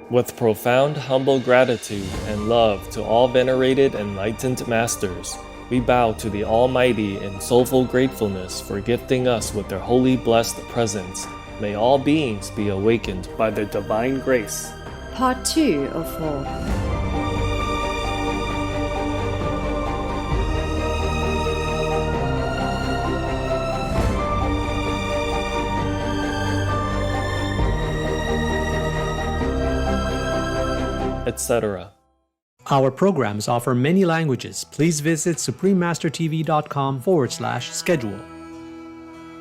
With profound humble gratitude and love to all venerated enlightened masters, we bow to the Almighty in soulful gratefulness for gifting us with their holy blessed presence. May all beings be awakened by their divine grace. Part 2 of 4. Etc. Our programs offer many languages. Please visit suprememastertv.com/schedule.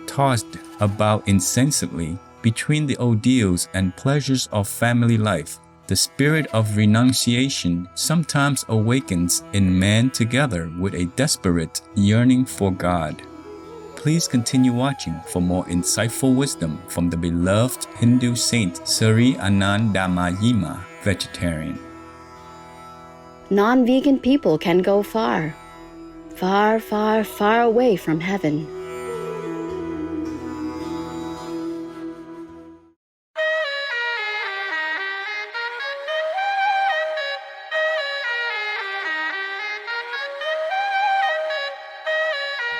Tossed about incessantly between the ordeals and pleasures of family life, the spirit of renunciation sometimes awakens in man together with a desperate yearning for God. Please continue watching for more insightful wisdom from the beloved Hindu saint Sri Anandamayi Ma, vegetarian. Non-vegan people can go far, far, far, far away from heaven.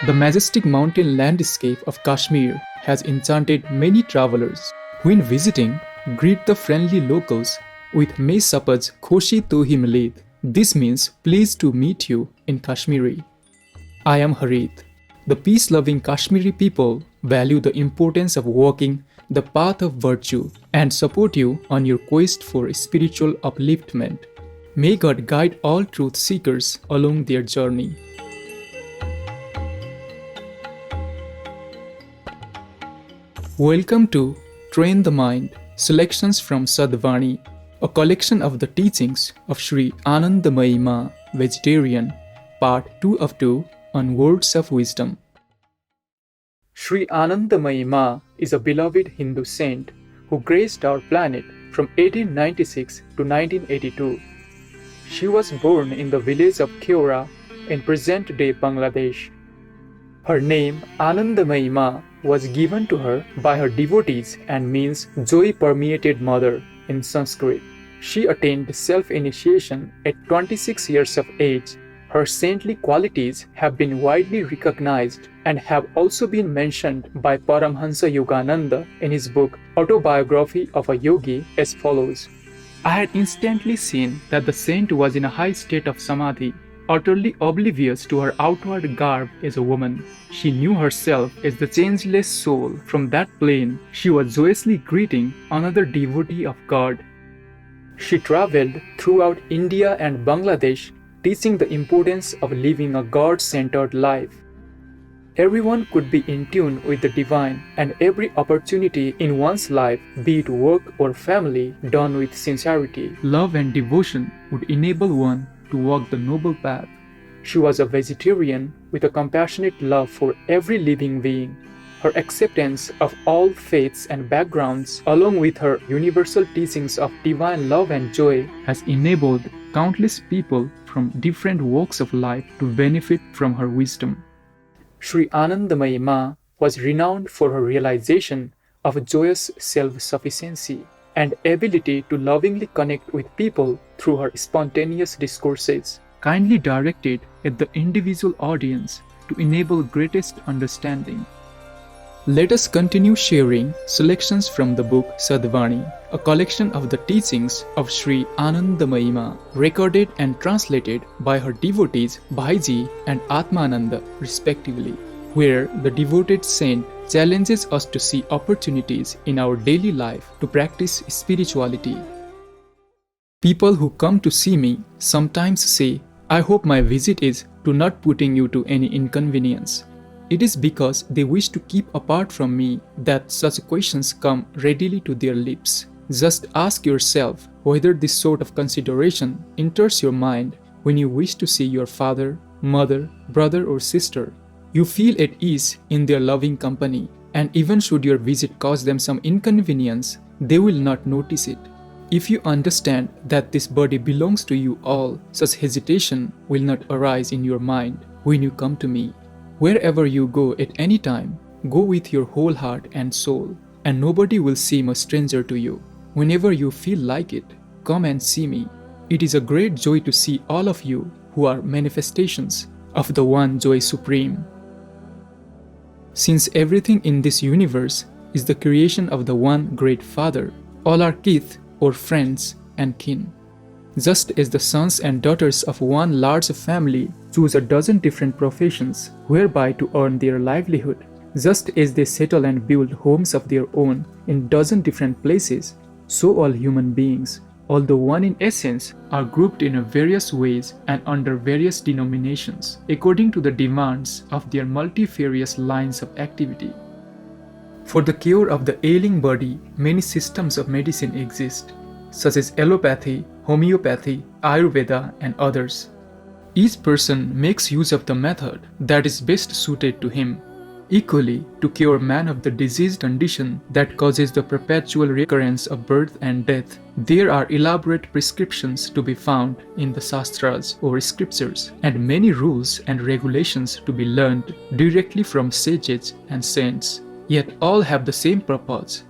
The majestic mountain landscape of Kashmir has enchanted many travelers. When visiting, greet the friendly locals with Mai Sapaj Khoshi Tohi Milid. This means pleased to meet you in Kashmiri. I am Harith. The peace-loving Kashmiri people value the importance of walking the path of virtue and support you on your quest for spiritual upliftment. May God guide all truth seekers along their journey. Welcome to Train the Mind, selections from Vani, a collection of the teachings of Sri Anandamayi Ma, vegetarian, part 2 of 2 on words of wisdom. Sri Anandamayi Ma is a beloved Hindu saint who graced our planet from 1896 to 1982. She was born in the village of Keora in present-day Bangladesh. Her name, Anandamayi Ma, was given to her by her devotees and means joy-permeated mother in Sanskrit. She attained self-initiation at 26 years of age. Her saintly qualities have been widely recognized and have also been mentioned by Paramhansa Yogananda in his book Autobiography of a Yogi as follows. I had instantly seen that the saint was in a high state of samadhi, utterly oblivious to her outward garb as a woman. She knew herself as the changeless soul. From that plane, she was joyously greeting another devotee of God. She traveled throughout India and Bangladesh, teaching the importance of living a God-centered life. Everyone could be in tune with the divine, and every opportunity in one's life, be it work or family, done with sincerity, love and devotion, would enable one to walk the noble path. She was a vegetarian with a compassionate love for every living being. Her acceptance of all faiths and backgrounds, along with her universal teachings of divine love and joy, has enabled countless people from different walks of life to benefit from her wisdom. Sri Anandamayi Ma was renowned for her realization of joyous self-sufficiency and ability to lovingly connect with people through her spontaneous discourses, kindly directed at the individual audience to enable greatest understanding. Let us continue sharing selections from the book Sadvani, a collection of the teachings of Sri Anandamayi Ma, recorded and translated by her devotees Bhaiji and Atmananda respectively, where the devoted saint challenges us to see opportunities in our daily life to practice spirituality. People who come to see me sometimes say, I hope my visit is to not putting you to any inconvenience. It is because they wish to keep apart from me that such questions come readily to their lips. Just ask yourself whether this sort of consideration enters your mind when you wish to see your father, mother, brother or sister. You feel at ease in their loving company, and even should your visit cause them some inconvenience, they will not notice it. If you understand that this body belongs to you all, such hesitation will not arise in your mind when you come to me. Wherever you go at any time, go with your whole heart and soul, and nobody will seem a stranger to you. Whenever you feel like it, come and see me. It is a great joy to see all of you who are manifestations of the one joy supreme. Since everything in this universe is the creation of the one great Father, all are kith or friends and kin. Just as the sons and daughters of one large family choose a dozen different professions whereby to earn their livelihood, just as they settle and build homes of their own in dozen different places, so all human beings, although one in essence, are grouped in various ways and under various denominations, according to the demands of their multifarious lines of activity. For the cure of the ailing body, many systems of medicine exist, such as allopathy, homeopathy, Ayurveda, and others. Each person makes use of the method that is best suited to him. Equally, to cure man of the disease condition that causes the perpetual recurrence of birth and death, there are elaborate prescriptions to be found in the Shastras or scriptures, and many rules and regulations to be learned directly from sages and saints. Yet all have the same purpose.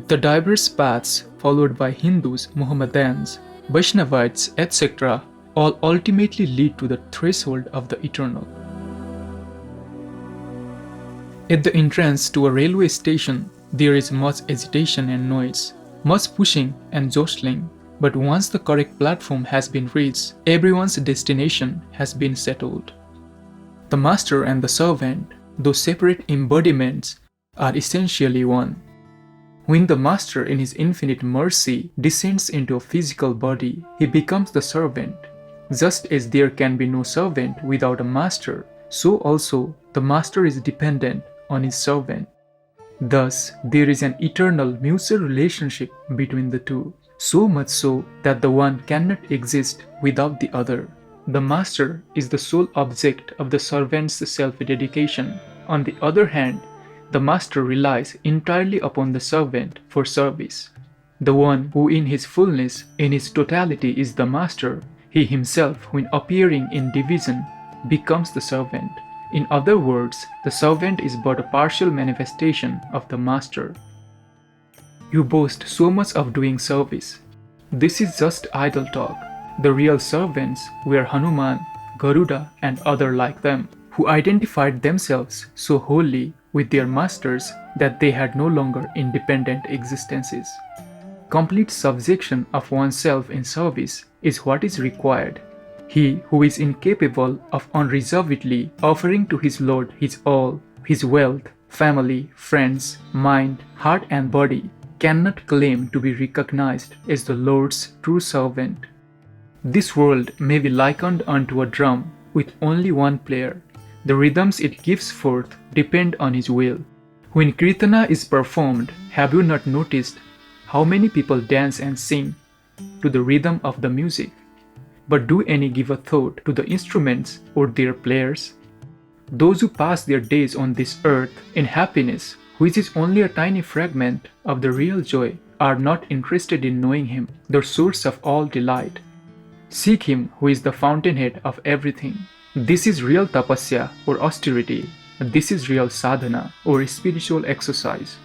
The diverse paths followed by Hindus, Mohammedans, Vaishnavites, etc., all ultimately lead to the threshold of the eternal. At the entrance to a railway station, there is much agitation and noise, much pushing and jostling, but once the correct platform has been reached, everyone's destination has been settled. The master and the servant, though separate embodiments, are essentially one. When the master in his infinite mercy descends into a physical body, he becomes the servant. Just as there can be no servant without a master, so also the master is dependent on his servant. Thus, there is an eternal mutual relationship between the two, so much so that the one cannot exist without the other. The master is the sole object of the servant's self-dedication. On the other hand, the master relies entirely upon the servant for service. The one who in his fullness, in his totality is the master, he himself, when appearing in division, becomes the servant. In other words, the servant is but a partial manifestation of the master. You boast so much of doing service. This is just idle talk. The real servants were Hanuman, Garuda, and other like them, who identified themselves so wholly with their masters that they had no longer independent existences. Complete subjection of oneself in service is what is required. He who is incapable of unreservedly offering to his Lord his all, his wealth, family, friends, mind, heart and body, cannot claim to be recognized as the Lord's true servant. This world may be likened unto a drum with only one player. The rhythms it gives forth depend on his will. When Kirtana is performed, have you not noticed how many people dance and sing to the rhythm of the music? But do any give a thought to the instruments or their players? Those who pass their days on this earth in happiness, which is only a tiny fragment of the real joy, are not interested in knowing Him, the source of all delight. Seek Him who is the fountainhead of everything. This is real tapasya or austerity. This is real sadhana or spiritual exercise.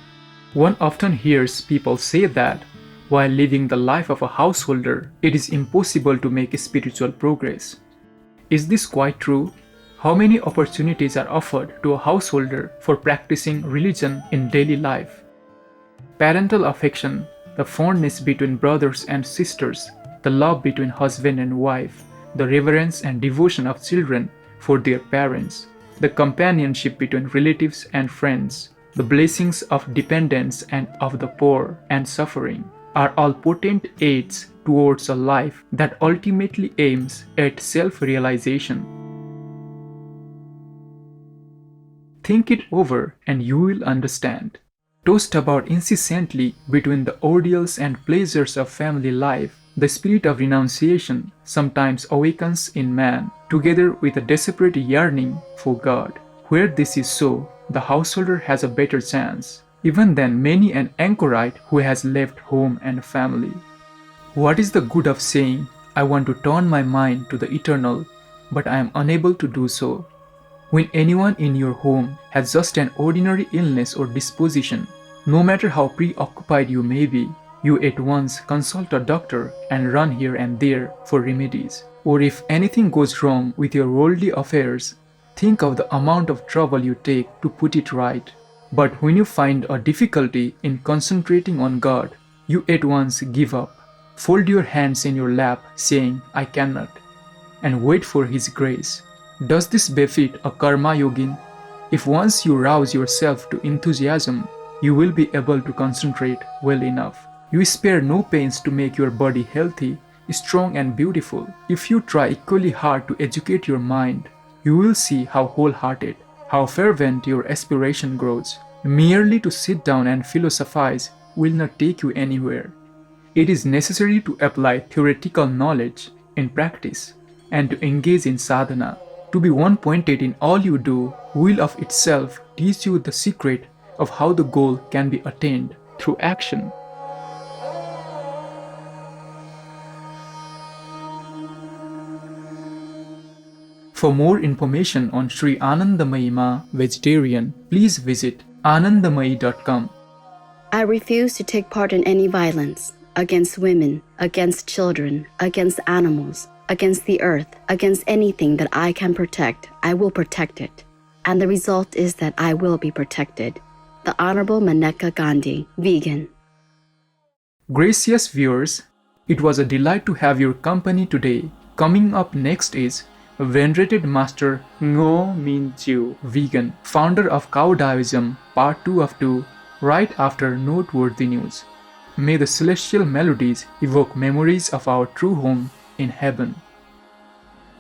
One often hears people say that while living the life of a householder, it is impossible to make spiritual progress. Is this quite true? How many opportunities are offered to a householder for practicing religion in daily life? Parental affection, the fondness between brothers and sisters, the love between husband and wife, the reverence and devotion of children for their parents, the companionship between relatives and friends, the blessings of dependents and of the poor and suffering, are all potent aids towards a life that ultimately aims at self-realization. Think it over and you will understand. Tossed about incessantly between the ordeals and pleasures of family life, the spirit of renunciation sometimes awakens in man, together with a desperate yearning for God. Where this is so, the householder has a better chance, even than many an anchorite who has left home and family. What is the good of saying, I want to turn my mind to the eternal, but I am unable to do so? When anyone in your home has just an ordinary illness or disposition, no matter how preoccupied you may be, you at once consult a doctor and run here and there for remedies. Or if anything goes wrong with your worldly affairs, think of the amount of trouble you take to put it right. But when you find a difficulty in concentrating on God, you at once give up. Fold your hands in your lap, saying, I cannot, and wait for His grace. Does this befit a karma yogin? If once you rouse yourself to enthusiasm, you will be able to concentrate well enough. You spare no pains to make your body healthy, strong and beautiful. If you try equally hard to educate your mind, you will see how wholehearted, how fervent your aspiration grows. Merely to sit down and philosophize will not take you anywhere. It is necessary to apply theoretical knowledge in practice and to engage in sadhana. To be one-pointed in all you do will of itself teach you the secret of how the goal can be attained through action. For more information on Sri Anandamayi Ma vegetarian, please visit anandamayi.com. I refuse to take part in any violence against women, against children, against animals, against the earth, against anything that I can protect. I will protect it. And the result is that I will be protected. The Honorable Maneka Gandhi, vegan. Gracious viewers, it was a delight to have your company today. Coming up next is Venerated Master Ngo Min Chiu, vegan, founder of Cow Taoism, part 2 of 2, right after noteworthy news. May the celestial melodies evoke memories of our true home in heaven.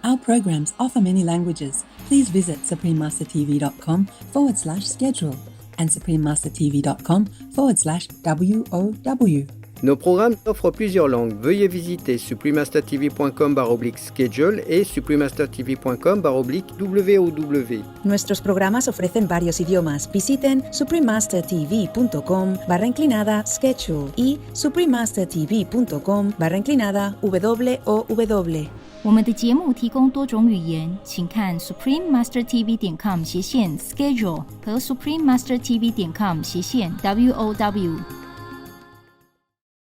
Our programs offer many languages. Please visit suprememastertv.com/schedule and suprememastertv.com/WOW. Nos programmes offrent plusieurs langues. Veuillez visiter suprememastertv.com/schedule et suprememastertv.com/WOW. Nuestros programas ofrecen varios idiomas. Visiten suprememastertv.com/schedule y suprememastertv.com/WOW。我们的节目提供多种语言，请看 suprememastertv.com/schedule 和 suprememastertv.com/WOW。